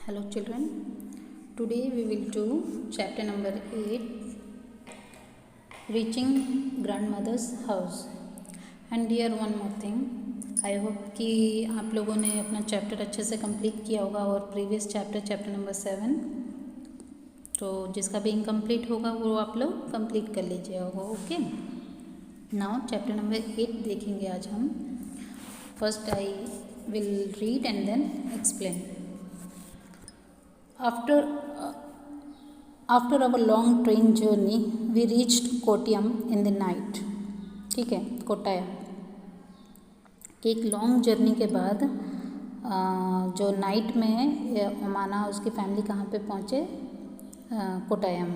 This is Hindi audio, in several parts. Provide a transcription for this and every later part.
Hello children, today we will do chapter number 8, reaching grandmother's house. And dear one more thing, I hope कि आप लोगों ने अपना चैप्टर अच्छे से कंप्लीट किया होगा और प्रीवियस चैप्टर नंबर 7 तो जिसका भी इनकम्प्लीट होगा वो आप लोग कंप्लीट कर लीजिए होगा. ओके, नाउ चैप्टर नंबर 8 देखेंगे आज हम. First I will read and then explain. After our long train journey, we reached Kottayam in the night. ठीक है, कोट्टायम कि एक लॉन्ग जर्नी के बाद जो नाइट में ओमाना उसकी फैमिली कहाँ पे पहुँचे, कोट्टायम.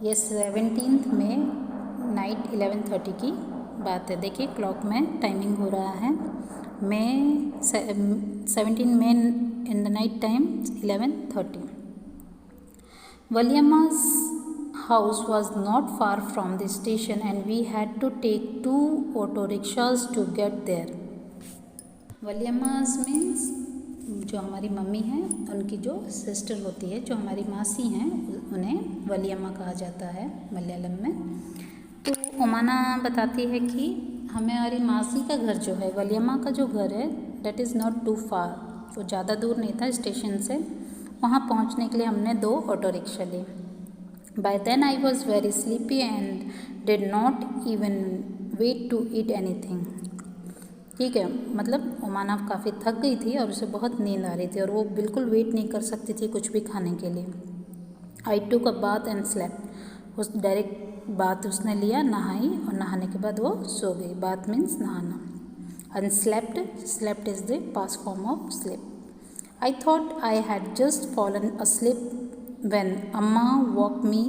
ये 17 में नाइट 11:30 की बात है. देखिए क्लॉक में टाइमिंग हो रहा है. May 17 May in the night time 11:30. Valyamma's house was not far from the station and we had to take 2 auto rickshaws to get there. Valyamma's means जो हमारी मम्मी हैं उनकी जो सिस्टर होती है, जो हमारी मासी हैं, उन्हें वलियम्मा कहा जाता है मलयालम में. तो ओमाना बताती है कि हमारी मासी का घर जो है, वलियम्मा का जो घर है, डेट इज़ नॉट टू फार. वो ज़्यादा दूर नहीं था स्टेशन से. वहाँ पहुँचने के लिए हमने 2 ऑटो रिक्शा ली. By then I was very sleepy and did not even wait to eat anything. ठीक है, मतलब ओमाना काफ़ी थक गई थी और उसे बहुत नींद आ रही थी और वो बिल्कुल वेट नहीं कर सकती थी कुछ भी खाने के लिए. आई टुक अ बाथ एंड स्लेप्ट. उस डायरेक्ट बाथ उसने लिया, नहाई और नहाने के बाद वो सो गई. बाथ मीन्स नहाना. And slept is the past form of sleep. I thought I had just fallen asleep when Amma woke me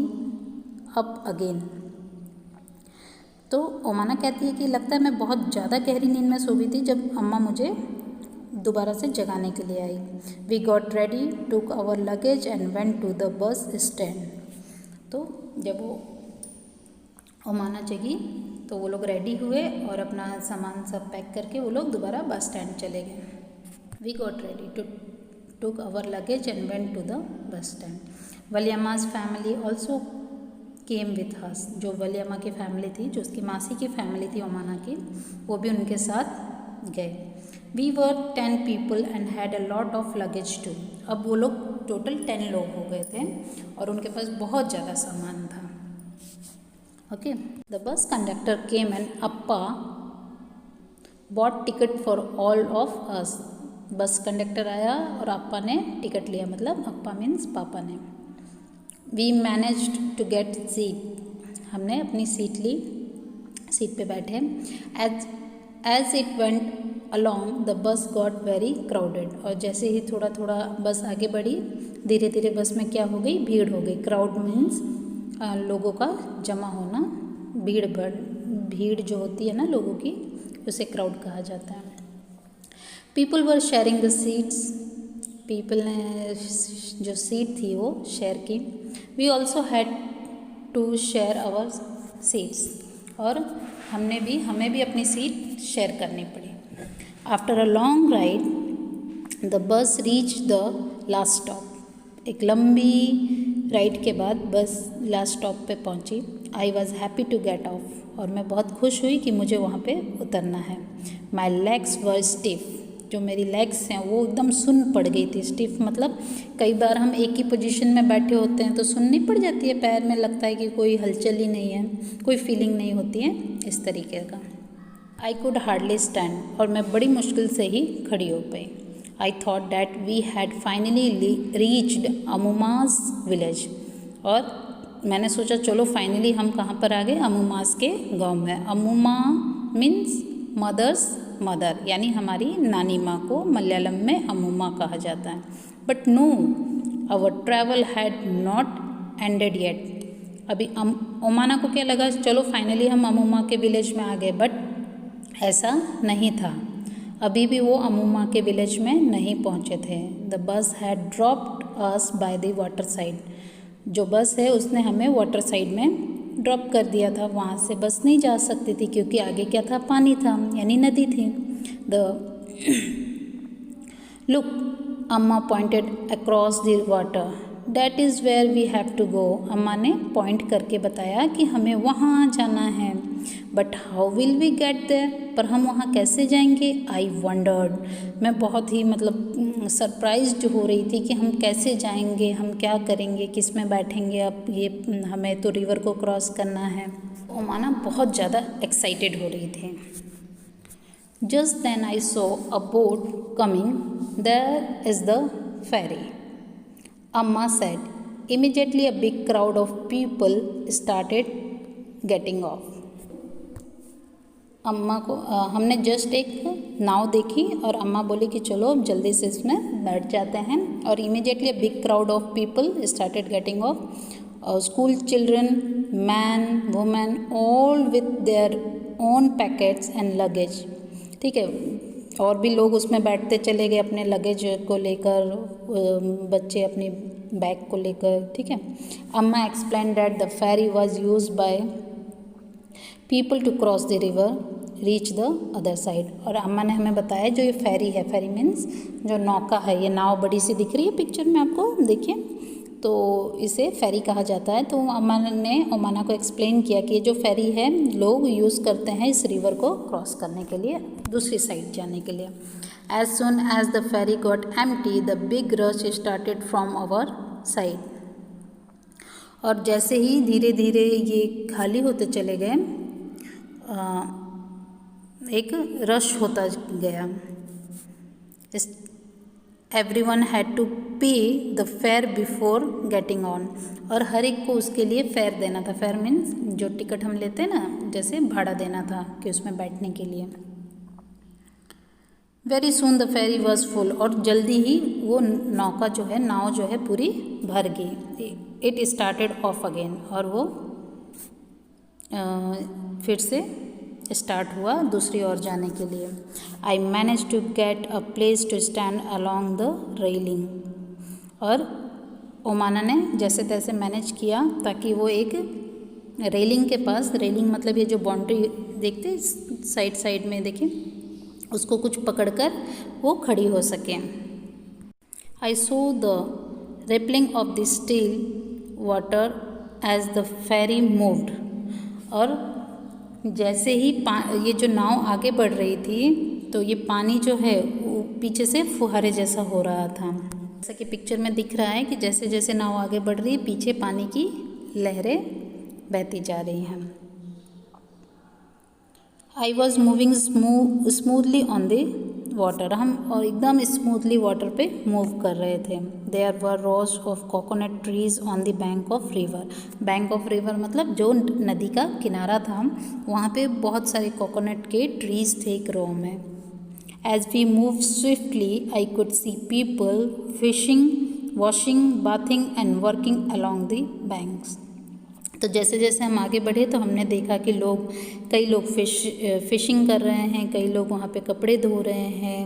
up again. तो ओमाना कहती है कि लगता है मैं बहुत ज़्यादा गहरी नींद में सो गई थी जब अम्मा मुझे दोबारा से जगाने के लिए आई. We got ready, took our luggage and went to the bus stand. तो जब वो ओमाना जगी तो वो लोग रेडी हुए और अपना सामान सब पैक करके वो लोग दोबारा बस स्टैंड चले गए. We got ready, took our luggage and went to the bus stand. Valyamma's family also came with us. जो वलियम्मा की फैमिली थी, जो उसकी मासी की फैमिली थी ओमाना की, वो भी उनके साथ गए. We were 10 people and had a lot of luggage too. अब वो लोग टोटल 10 लोग हो गए थे और उनके पास बहुत ज़्यादा सामान था. Okay, the bus conductor came and Appa bought ticket for all of us. Bus conductor आया और अप्पा ने टिकट लिया, मतलब अप्पा मीन्स पापा ने. We managed to get seat. हमने अपनी सीट ली, सीट पे बैठे. As it went along the bus got very crowded. और जैसे ही थोड़ा थोड़ा बस आगे बढ़ी, धीरे धीरे बस में क्या हो गई, भीड़ हो गई. क्राउड मीन्स लोगों का जमा होना. भीड़ जो होती है ना लोगों की, उसे क्राउड कहा जाता है. People were sharing the seats. People ने जो सीट थी वो शेयर की. We also had to share our seats. और हमें भी अपनी सीट शेयर करनी पड़ी. After a long ride the bus reach the last stop. एक लंबी राइड के बाद बस लास्ट स्टॉप पे पहुंची. I was happy to get off. और मैं बहुत खुश हुई कि मुझे वहाँ पे उतरना है. My legs were stiff. जो मेरी लेग्स हैं वो एकदम सुन्न पड़ गई थी. स्टिफ मतलब कई बार हम एक ही पोजीशन में बैठे होते हैं तो सुन्न नहीं पड़ जाती है, पैर में लगता है कि कोई हलचल ही नहीं है, कोई फीलिंग नहीं होती है, इस तरीके का. I could hardly stand. और मैं बड़ी मुश्किल से ही खड़ी हो पाई. I thought that we had finally reached Amooma's village. और मैंने सोचा चलो फाइनली हम कहाँ पर आ गए, अमूमास के गाँव में. अमूमा मीन्स मदर्स मदर, यानी हमारी नानी माँ को मलयालम में अमूमा कहा जाता है. But no, our travel had not ended yet. अभी ओमाना को क्या लगा, चलो फाइनली हम अमूमा के विलेज में आ गए, बट ऐसा नहीं था. अभी भी वो अमूमा के विलेज में नहीं पहुँचे थे. The bus had dropped us by the water side. जो बस है उसने हमें वाटर साइड में ड्रॉप कर दिया था. वहाँ से बस नहीं जा सकती थी क्योंकि आगे क्या था, पानी था, यानी नदी थी. The look Amma pointed across the water, that is where we have to go. Amma ने पॉइंट करके बताया कि हमें वहाँ जाना है। But how will we get there, पर हम वहाँ कैसे जाएंगे। आई वंडर्ड, मैं बहुत ही सरप्राइज्ड हो रही थी कि हम कैसे जाएंगे, हम क्या करेंगे, किस में बैठेंगे, अब ये हमें तो रिवर को क्रॉस करना है। ओमाना बहुत ज़्यादा एक्साइटेड हो रही थी। Just then I saw a boat coming, there is the ferry, Amma said. Immediately a big crowd of people started getting off. अम्मा को हमने जस्ट एक नाव देखी और अम्मा बोली कि चलो अब जल्दी से इसमें बैठ जाते हैं। और immediately a big crowd of people started getting off, school children, man, women, all with their own packets and luggage. ठीक है, और भी लोग उसमें बैठते चले गए अपने लगेज को लेकर, बच्चे अपनी बैग को लेकर। ठीक है, Amma explain that the ferry was used by people to cross the river reach the other side. और अम्मा ने हमें बताया जो ये फेरी है, फेरी मीन्स जो नौका है, ये नाव बड़ी सी दिख रही है पिक्चर में आपको, देखिए, तो इसे फेरी कहा जाता है। तो अम्मा ने ओमाना को एक्सप्लेन किया कि ये जो फेरी है लोग यूज़ करते हैं इस रिवर को क्रॉस करने के लिए, दूसरी साइड जाने के लिए। As soon as the ferry got empty the big rush started from our side. और जैसे ही धीरे धीरे ये खाली होते चले गए, एक रश होता गया। एवरीवन हैड टू पे the fair before getting on, और हर एक को उसके लिए फेयर देना था। फेयर मीन्स जो टिकट हम लेते हैं ना, जैसे भाड़ा देना था कि उसमें बैठने के लिए। Very soon the ferry was full, और जल्दी ही वो नौका जो है, नाव जो है पूरी भर गई। इट स्टार्टेड ऑफ अगेन, और वो फिर से स्टार्ट हुआ दूसरी ओर जाने के लिए। I manage to get a place to stand along the railing, और ओमाना ने जैसे तैसे मैनेज किया ताकि वो एक रेलिंग के पास, रेलिंग मतलब ये जो बाउंड्री देखते साइड साइड में देखिए, उसको कुछ पकड़कर वो खड़ी हो सके। I saw the rippling of the still water as the ferry moved, और जैसे ही ये जो नाव आगे बढ़ रही थी तो ये पानी जो है वो पीछे से फुहारे जैसा हो रहा था। जैसा कि पिक्चर में दिख रहा है कि जैसे जैसे नाव आगे बढ़ रही है, पीछे पानी की लहरें बहती जा रही हैं। I was moving smoothly on the water, हम और एकदम स्मूथली वाटर पे मूव कर रहे थे। There were rows of coconut trees on the bank of river. Bank of river मतलब जो नदी का किनारा था, वहाँ पे बहुत सारे कोकोनट के ट्रीज थे एक रो में। As we move swiftly I could see people fishing, washing, bathing and working along the banks. तो जैसे जैसे हम आगे बढ़े तो हमने देखा कि कई लोग फिशिंग कर रहे हैं, कई लोग वहाँ पे कपड़े धो रहे हैं,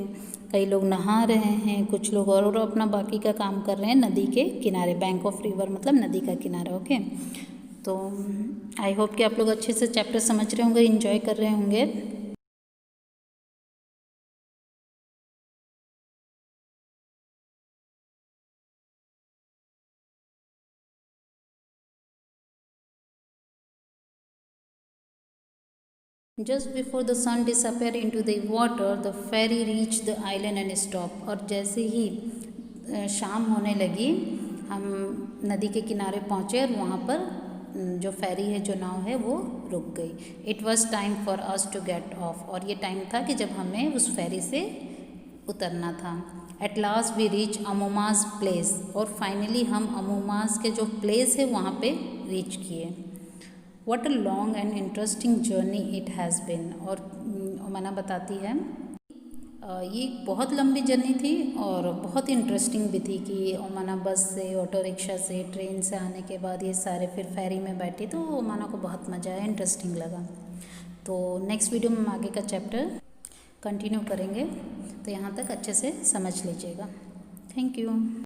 कई लोग नहा रहे हैं, कुछ लोग और अपना बाकी का काम कर रहे हैं नदी के किनारे। बैंक ऑफ रिवर मतलब नदी का किनारा। ओके, तो आई होप कि आप लोग अच्छे से चैप्टर समझ रहे होंगे, इंजॉय कर रहे होंगे। Just before the sun disappeared into the water, the ferry reached the island and stopped. और जैसे ही शाम होने लगी, हम नदी के किनारे पहुँचे और वहाँ पर जो फेरी है, जो नाव है, वो रुक गई। It was time for us to get off, और ये टाइम था कि जब हमें उस फेरी से उतरना था। At last we reach Amooma's place, और फाइनली हम अमूमाज के जो प्लेस है वहाँ पे रीच किए। What a long and interesting journey it has been। और ओमाना बताती है ये बहुत लंबी जर्नी थी और बहुत इंटरेस्टिंग भी थी कि ओमाना बस से, ऑटो रिक्शा से, ट्रेन से आने के बाद ये सारे फिर फेरी में बैठी, तो ओमाना को बहुत मज़ा आया, इंटरेस्टिंग लगा। तो नेक्स्ट वीडियो में हम आगे का चैप्टर कंटिन्यू करेंगे, तो यहाँ तक अच्छे से समझ लीजिएगा। Thank you.